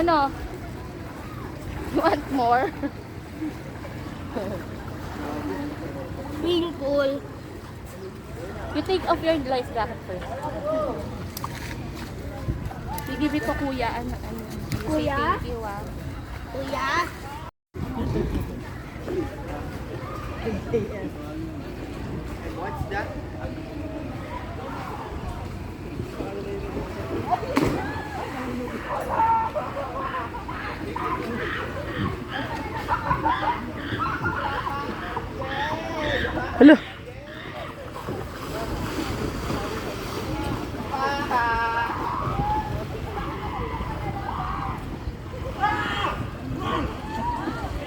Ano? You want more? Being cool. You take off your life jacket first. You give it to Kuya. Ano? Kuya? Thank you, ah. Kuya? What's that? Hala.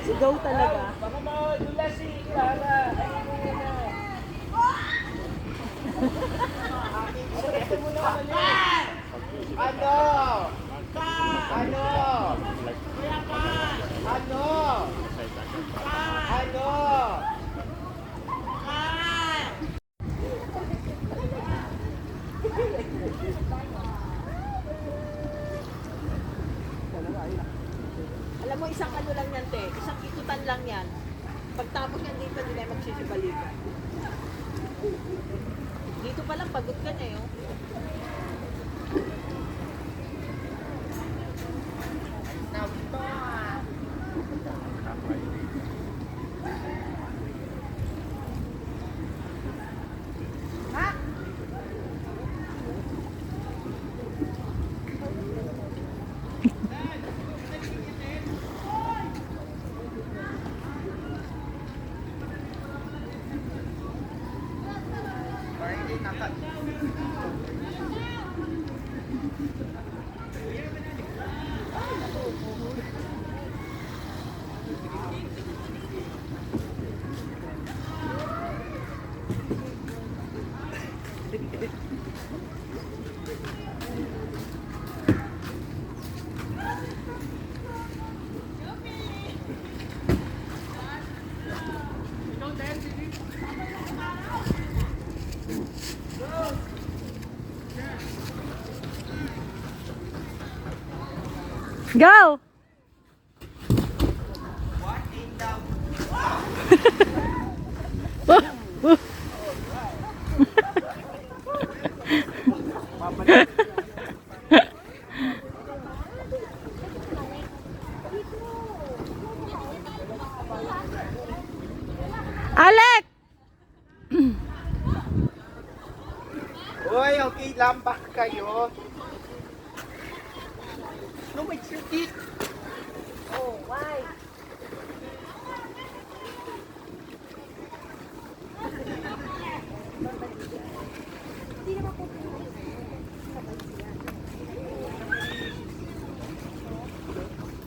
Sigaw talaga. Ano? Ano? Ano? Ano? Alam mo, isang ano lang yan, te. Isang ikutan lang yan. Pagtapos yan dito, hindi na magsisibalikan. Dito pa lang, pagod ka na yun. Go! Alec! Uy, okay lang ba kayo? No, may circuit. Oh, why?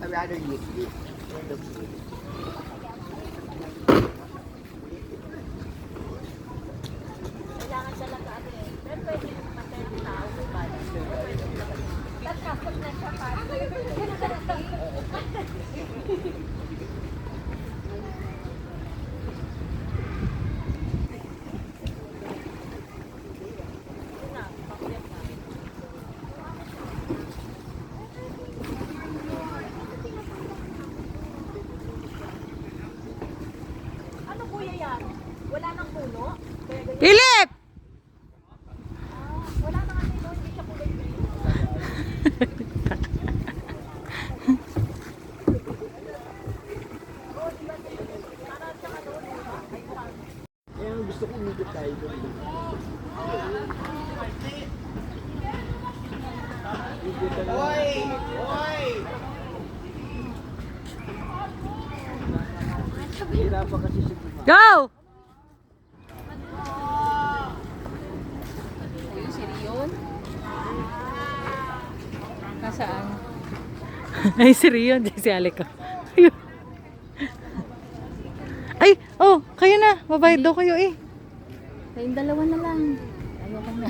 I'd rather use this. Kailangan talaga ano eh. Pero pwede naman ng tao kung paano. Tapos na siya pa. Ano kuya yan? Wala nang puno? Kaya ganyan. Philip! Wala nang ano yun, hindi siya kulay green. Kaya gusto ko umikot tayo doon. Hoy! Hoy! Hirapan kasi si Go! Ayun, si Rion. Nasaan? Ay, si Rion. Si Alec. Ayun. Ay, oh, kayo na. Babayad daw kayo eh. Kayong dalawa na lang. Ayoko na.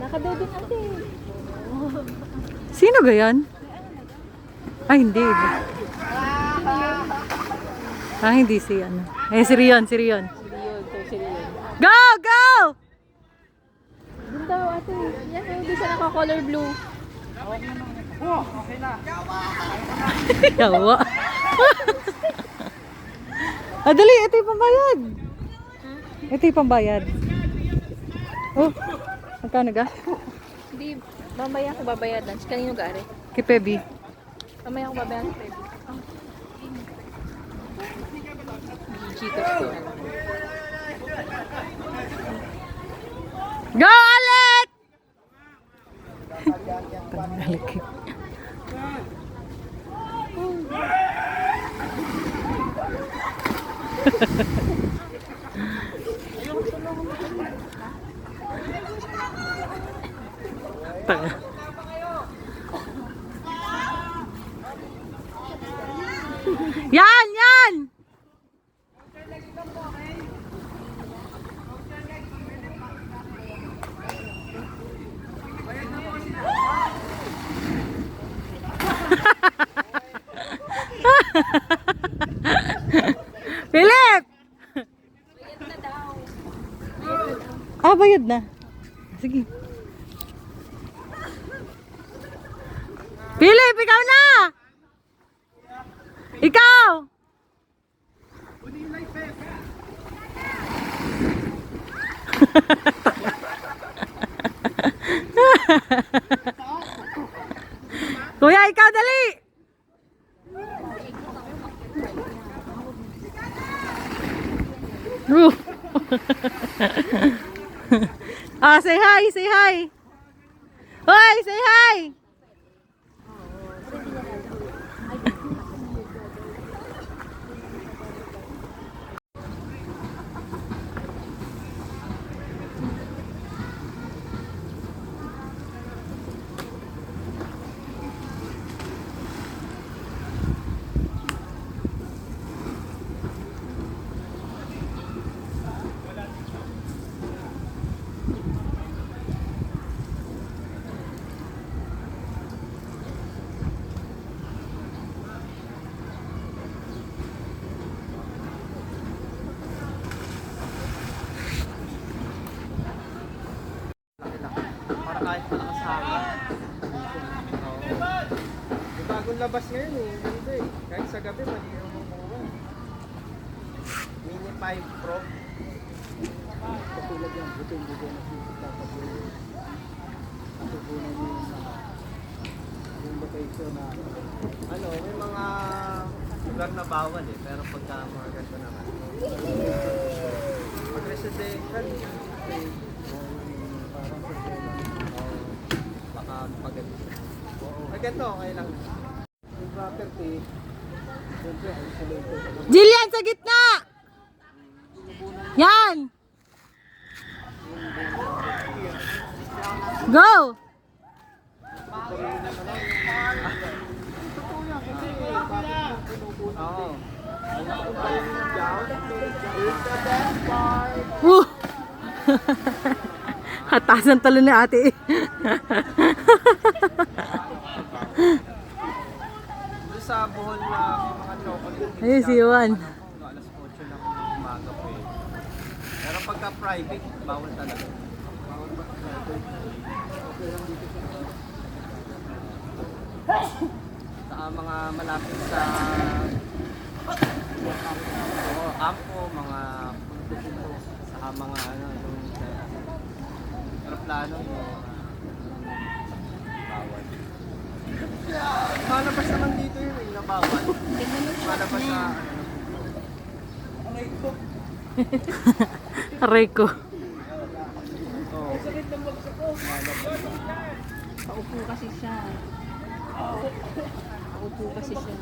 Nakadodon ate. Sino ga yan? Ay, hindi. Ah, hindi si ano. Eh, si Rion, si Rion. Si Rion. Go, go! Doon daw ate. Yan, doon sa naka-color blue. Yawa. Dali, ito yung pambayad. Ito yung pambayad. Oh, magkano ga? Hindi, mamaya ako babayadan. Kanino gari? Kay Pebi. Mamaya ako babayadan sa Pepe. Gcash ko na lang. Go, Alec! Alec. Tanga. Yan, yan! Philip! Bayad na. Sige. Philip, ikaw na! Ikaw! Kuya, ikaw dali! Say hi, say hi. Hoy, say hi. Para kahit nakasama. Yung bagong labas ngayon eh. Ganda eh. Kahit sa gabi, malinaw mo mura. Mini 5 Pro. Katulad yan. Buto-buto na sisita pag natutunan nyo yung location na ano, may mga lugar na bawal eh. Pero pagka mga ganito naman. Pag residential, baka maganda. Ay, ganito, okay lang. Yung property, siyempre, isolated. Jillian, sa gitna! Yan! Go! Oo. It's the best part. Woo! Hatasan talo ni ate. Doon sa Bohol na mga chocolate. Ayun si Juan. Alas 8 ng umaga po eh. Pero pagka private, bawal talaga. Bawal pa private. Okay lang dito sa mga malapit sa kampo, mga punto-punto, sa mga ano, yung aeroplano bawal. Malabas naman dito yun eh, nabawal. Malabas sa Aray ko. Paupo kasi siya. Paupo kasi siya.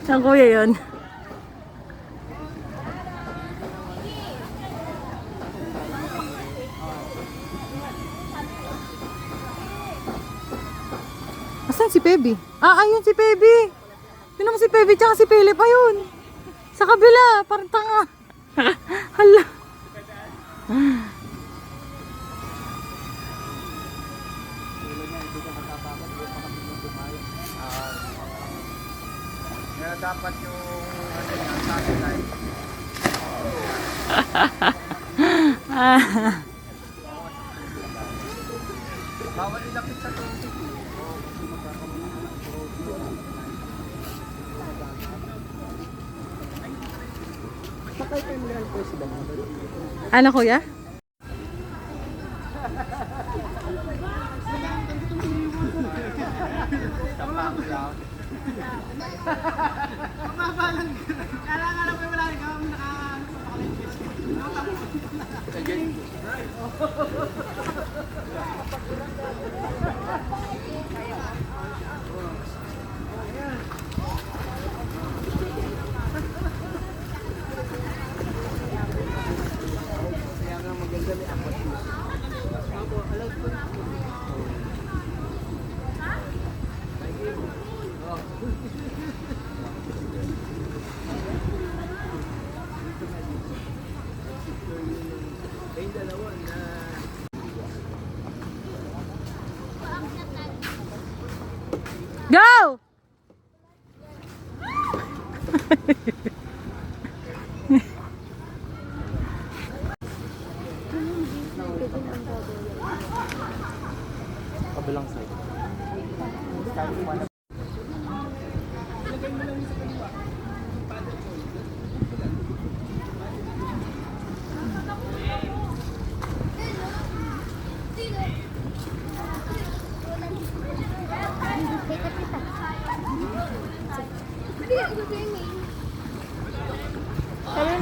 Saan kuya yun? Asan si Pebi? Ayun si Pebi. Yun naman si Pebi tsaka si Philip. Ayun. Sa kabila. Parang tanga. Hala. kaya dapat Bawal ilapit sa tubig. Ano kuya? Go! Kabilang side. Sabi mo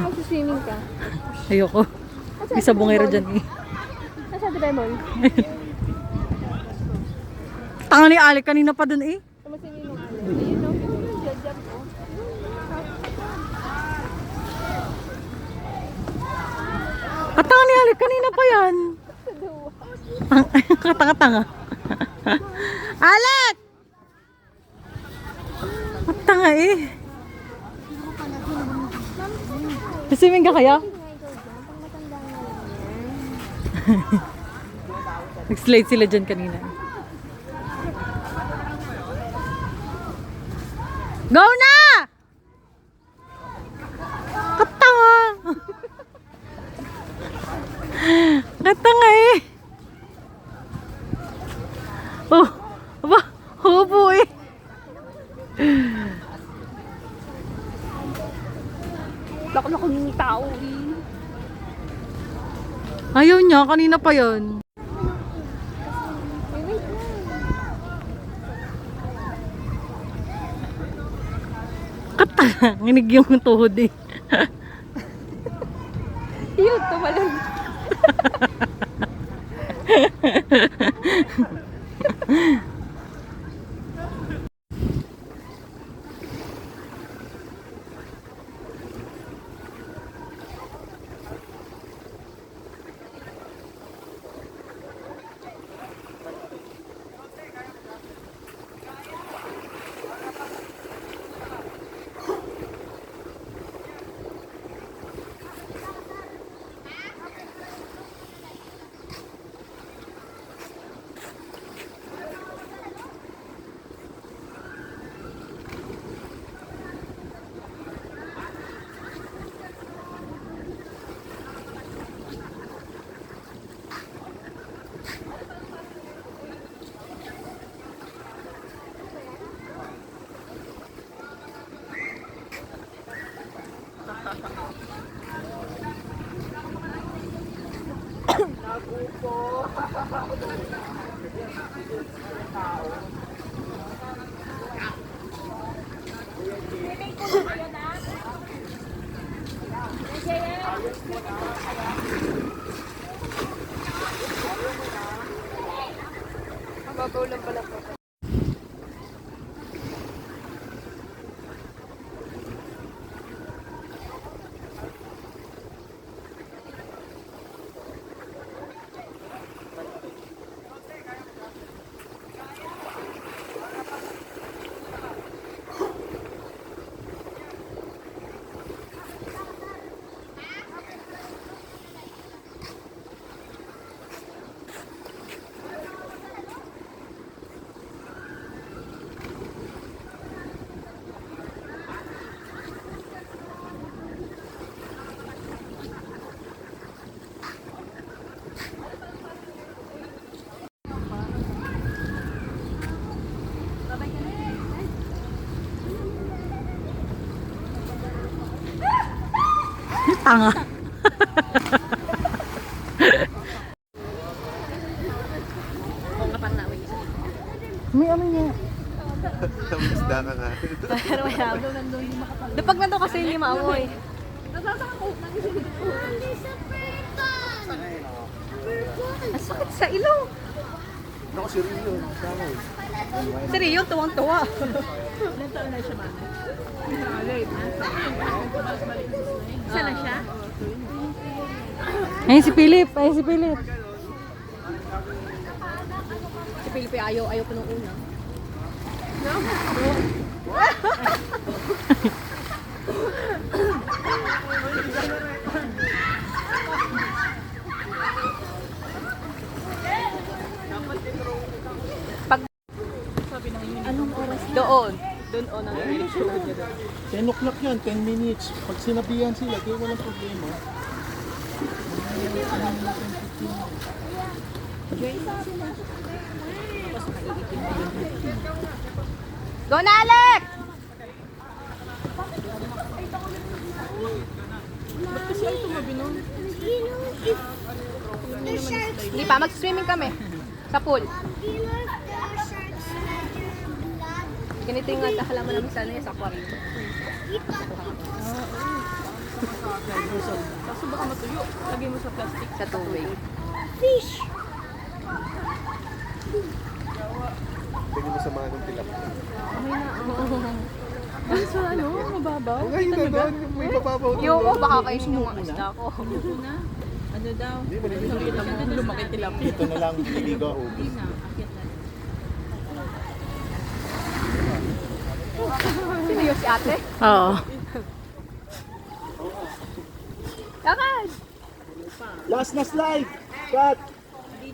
mag-swimming ka. Ayoko. May sabongero dyan eh. Nasa Dremel. Tanga ni Alec kanina pa dun eh. Tumaswimming mo. Ayun no. Jab-jab ko. Katanga ni Alec kanina pa yan. Katanga-tanga. Alec! Katanga eh. Swimming ka kaya? Nag-slide sila dyan kanina. Go na! Katanga! Katanga eh! Oh! Aba! Hubo eh! Lako-lako ng tao eh. Ayaw niya, kanina pa yon. Wait lang. Katanga! Nginig yung tuhod eh. Yun, tumalon. Mababaw lang pala po. Tanga. May ano niya. Isda ka nga. Pero wala. Pag nandun kasi hindi maamoy. Ang sakit sa ilong. Ako si Rio. Sama eh. Si Rio, tuwang-tuwa. Isa lang siya? Ayun si Philip. Ayun si Philip. Si Felipe ayaw pa nung una. Anong oras? Doon ang show niya doon. 10 o'clock yan, 10 minutes. Pag sinabihan sila, di walang problema. Go na, Alex! Hindi pa, mag-swimming kami. Sa pool. Ganito yung halaman namin sa sa aquarium. Kaso baka matuyo. Lagay mo sa plastic. Sa tubig. Fish! Pwede mo samahan ng tilap. Kaso ano, mababaw? Ngayon na doon, may bababaw doon. Yung baka kayo yung mga isda ko. Ano daw? Hindi, maliligo. Lumaki tilapia. Ito na lang, liligo ako. Sino yung si ate? Oo. Lakad! Last na slide! Cut! Hindi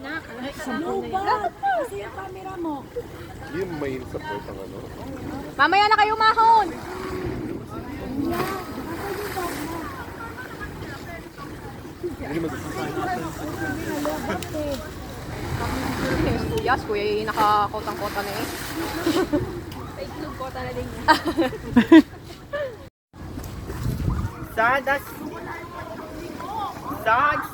yung may support ang ano. Mamaya na kayo mahon! Hindi magsasasahin natin. Yes, kuya, yung nakakotang-kota na eh. Paiklog kota na din. Sadas! Sadas!